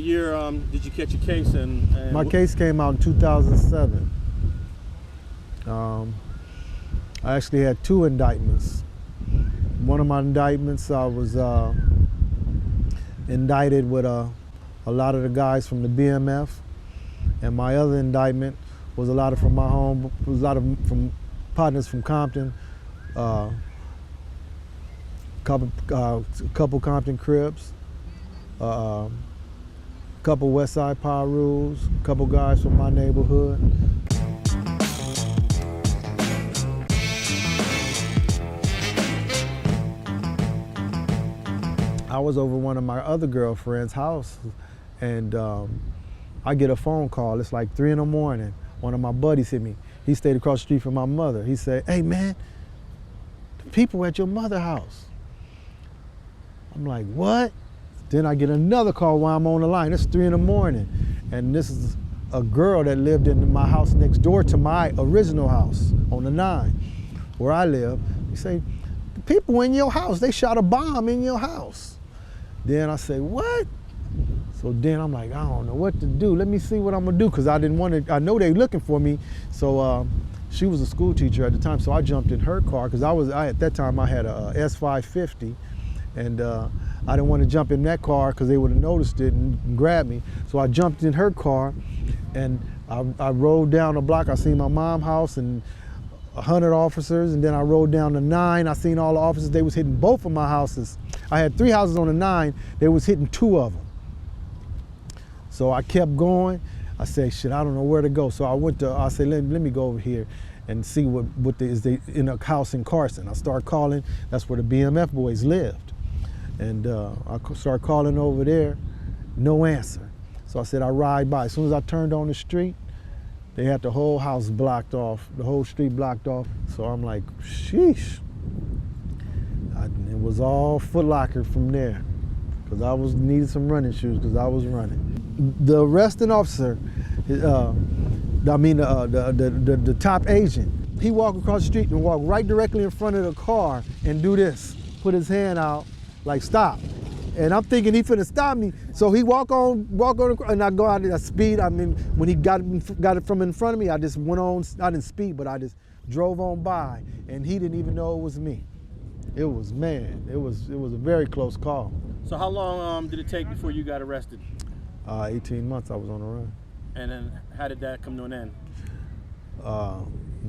year did you catch your case? And my case came out in 2007. I actually had 2 indictments. One of my indictments, I was indicted with a lot of the guys from the BMF, and my other indictment was a lot of from my home, was a lot of from partners from Compton, couple Compton Crips, couple West Side Pirus, couple guys from my neighborhood. I was over one of my other girlfriend's house, and I get a phone call. It's like 3 in the morning. One of my buddies hit me. He stayed across the street from my mother. He said, "Hey man, the people at your mother's house." I'm like, "What?" Then I get another call while I'm on the line. It's 3 in the morning. And this is a girl that lived in my house next door to my original house on the 9, where I live. He say, "The people in your house, they shot a bomb in your house." Then I say, "What?" So then I'm like, I don't know what to do. Let me see what I'm gonna do, because I didn't want to, I know they looking for me. So she was a school teacher at the time, so I jumped in her car, because at that time I had a S550, and I didn't want to jump in that car because they would have noticed it and grabbed me. So I jumped in her car, and I rode down the block. I seen my mom's house and 100 officers, and then I rode down the 9. I seen all the officers. They was hitting both of my houses. I had 3 houses on the 9. They was hitting 2 of them. So I kept going. I said, shit, I don't know where to go. So I said, let me go over here and see what is in a house in Carson. I started calling. That's where the BMF boys lived. And I started calling over there, no answer. So I said, I ride by. As soon as I turned on the street, they had the whole house blocked off, the whole street blocked off. So I'm like, sheesh. It was all Foot Locker from there, because I needed some running shoes, because I was running. The arresting officer, the top agent, he walked across the street and walked right directly in front of the car and do this, put his hand out, like stop. And I'm thinking he finna stop me. So he walk on, and I go out at speed. I mean, when he got it from in front of me, I just went on, I didn't speed, but I just drove on by, and he didn't even know it was me. It was a very close call. So how long did it take before you got arrested? 18 months I was on the run. And then how did that come to an end?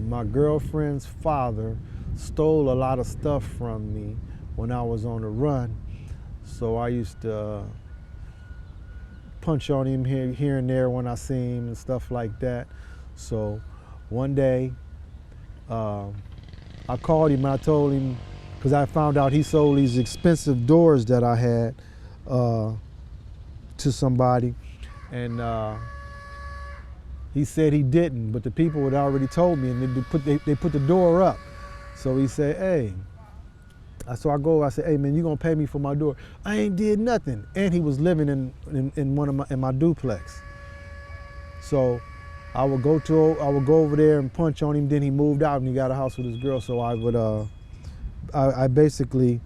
My girlfriend's father stole a lot of stuff from me when I was on the run. So I used to punch on him here and there when I see him and stuff like that. So one day, I called him and I told him, because I found out he sold these expensive doors that I had to somebody, and he said he didn't, but the people had already told me, and they put the door up. So he said, hey. So I said, hey man, you gonna pay me for my door? I ain't did nothing. And he was living in my duplex. So I would go over there and punch on him. Then he moved out and he got a house with his girl. So I would, I basically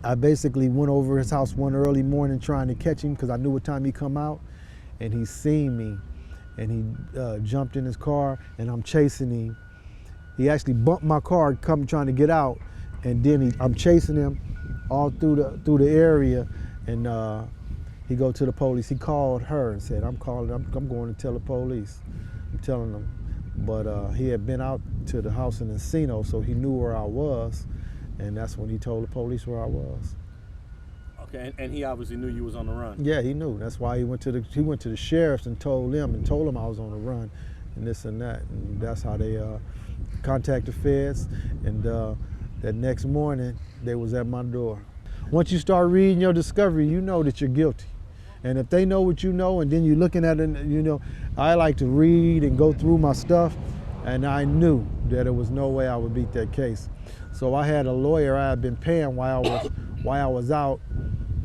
went over his house one early morning trying to catch him, because I knew what time he come out, and he seen me, and he jumped in his car, and I'm chasing him. He actually bumped my car trying to get out. And then I'm chasing him all through the area, and he go to the police. He called her and said, I'm going to tell the police. I'm telling them. But he had been out to the house in Encino, so he knew where I was, and that's when he told the police where I was. Okay, and he obviously knew you was on the run. Yeah, he knew. That's why he went to the sheriffs and told them I was on the run, and this and that. And that's how they contacted feds, and that next morning, they was at my door. Once you start reading your discovery, you know that you're guilty. And if they know what you know, and then you're looking at it, you know, I like to read and go through my stuff, and I knew that there was no way I would beat that case. So I had a lawyer I had been paying while I was out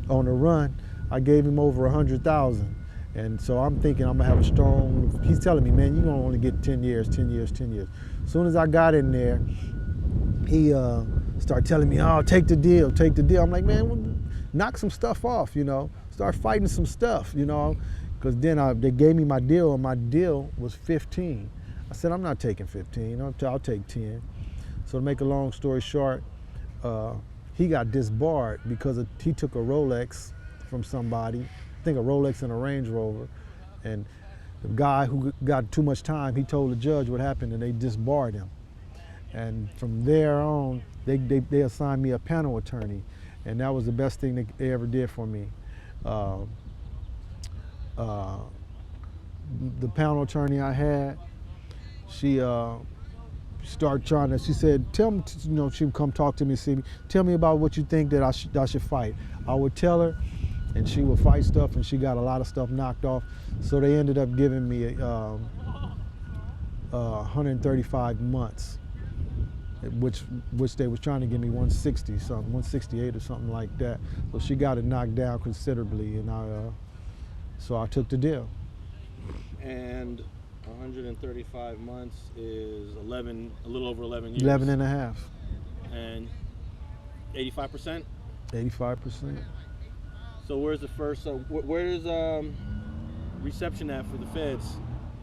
on the run. I gave him over 100,000. And so I'm thinking I'm gonna have a strong, he's telling me, man, you're gonna only get 10 years, 10 years, 10 years. As soon as I got in there, he started telling me, oh, take the deal, take the deal. I'm like, man, knock some stuff off, you know. start fighting some stuff, you know, because then they gave me my deal, and my deal was 15. I said, I'm not taking 15, I'll take 10. So to make a long story short, he got disbarred because he took a Rolex from somebody, I think a Rolex and a Range Rover, and the guy who got too much time, he told the judge what happened, and they disbarred him. And from there on, they assigned me a panel attorney, and that was the best thing they ever did for me. The panel attorney I had, she started trying to, she said, tell me, you know, she would come talk to me, see me, tell me about what you think that I should fight. I would tell her, and she would fight stuff, and she got a lot of stuff knocked off. So they ended up giving me 135 months, which they was trying to give me 160 something, 168 or something like that. So she got it knocked down considerably, and so I took the deal. And 135 months is a little over 11 years. 11 and a half. And 85%? 85%. So where's the first, where's reception at for the feds?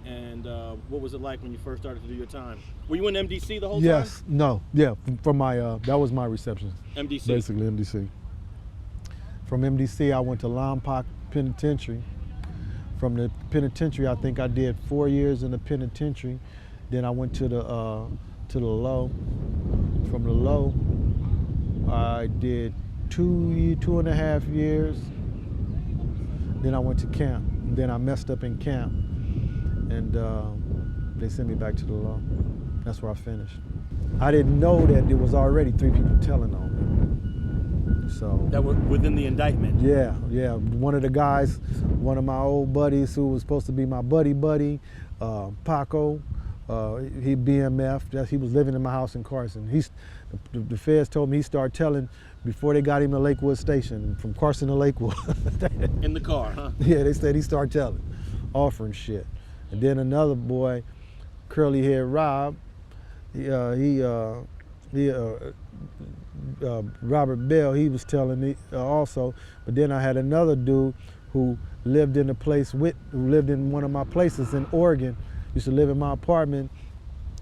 And what was it like when you first started to do your time? Were you in MDC the whole time? Yes, no, yeah, from my, that was my reception. MDC? Basically MDC. From MDC, I went to Lompoc Penitentiary. From the penitentiary, I think I did 4 years in the penitentiary. Then I went to the low. From the low, I did 2.5 years. Then I went to camp. Then I messed up in camp, and they sent me back to the law. That's where I finished. I didn't know that there was already 3 people telling on me. So that were within the indictment? Yeah. One of the guys, one of my old buddies who was supposed to be my buddy, Paco, he BMF, he was living in my house in Carson. The feds told me he started telling before they got him to Lakewood Station, from Carson to Lakewood. In the car, huh? Yeah, they said he started telling, offering shit. And then another boy, curly haired Rob, Robert Bell, he was telling me also. But then I had another dude who lived in who lived in one of my places in Oregon, used to live in my apartment,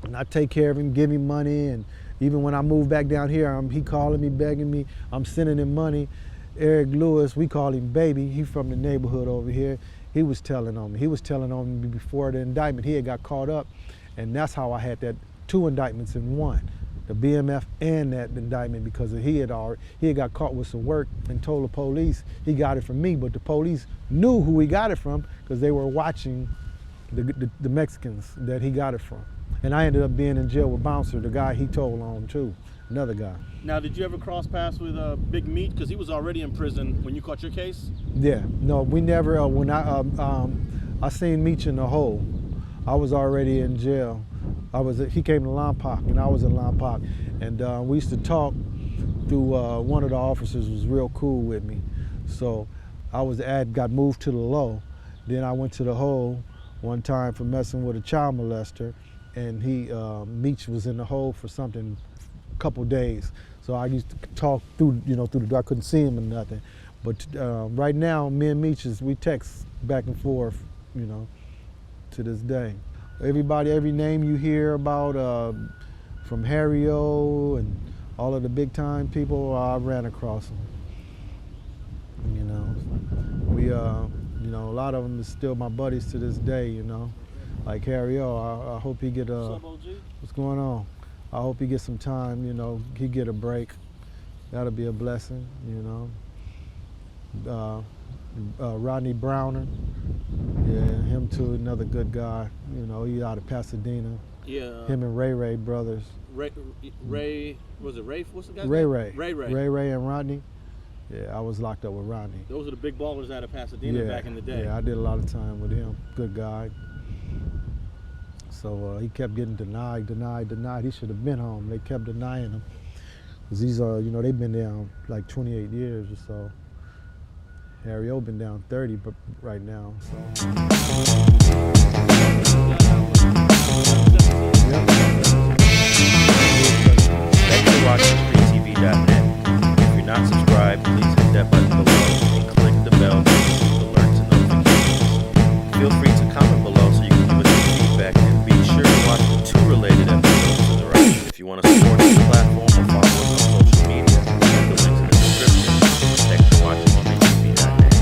and I take care of him, give him money, and even when I moved back down here, he calling me, begging me, I'm sending him money. Eric Lewis, we call him Baby, he from the neighborhood over here, he was telling on me. He was telling on me before the indictment. He had got caught up, and that's how I had that 2 indictments in one. The BMF and that indictment, because he had got caught with some work and told the police he got it from me, but the police knew who he got it from because they were watching the Mexicans that he got it from. And I ended up being in jail with Bouncer, the guy he told on too, another guy. Now, did you ever cross paths with Big Meat? Because he was already in prison when you caught your case? Yeah, no, we never, when I seen Meach in the hole, I was already in jail. He came to Lompoc, and I was in Lompoc, and we used to talk through, one of the officers was real cool with me. So got moved to the low. Then I went to the hole one time for messing with a child molester, and Meach was in the hole for something, a couple days. So I used to talk through the door. I couldn't see him or nothing. But right now, me and Meach, we text back and forth, to this day. Every name you hear about, from Harry O and all of the big time people, I ran across them. A lot of them is still my buddies to this day, Like Harry O, I hope he get What's up, OG? What's going on? I hope he get some time, he get a break. That'll be a blessing, Rodney Browner, yeah, him too, another good guy. He out of Pasadena. Yeah. Him and Ray brothers. Ray, was it Ray? What's the guy's Ray. name? Ray and Rodney. Yeah, I was locked up with Rodney. Those are the big ballers out of Pasadena back in the day. Yeah, I did a lot of time with him. Good guy. So he kept getting denied. He should have been home. They kept denying him. Because these are, they've been down like 28 years or so. Harry O been down 30 right now. So. Thanks for watching StreetTV.net. If you're not subscribed, please hit that button below and click the bell want to support this platform,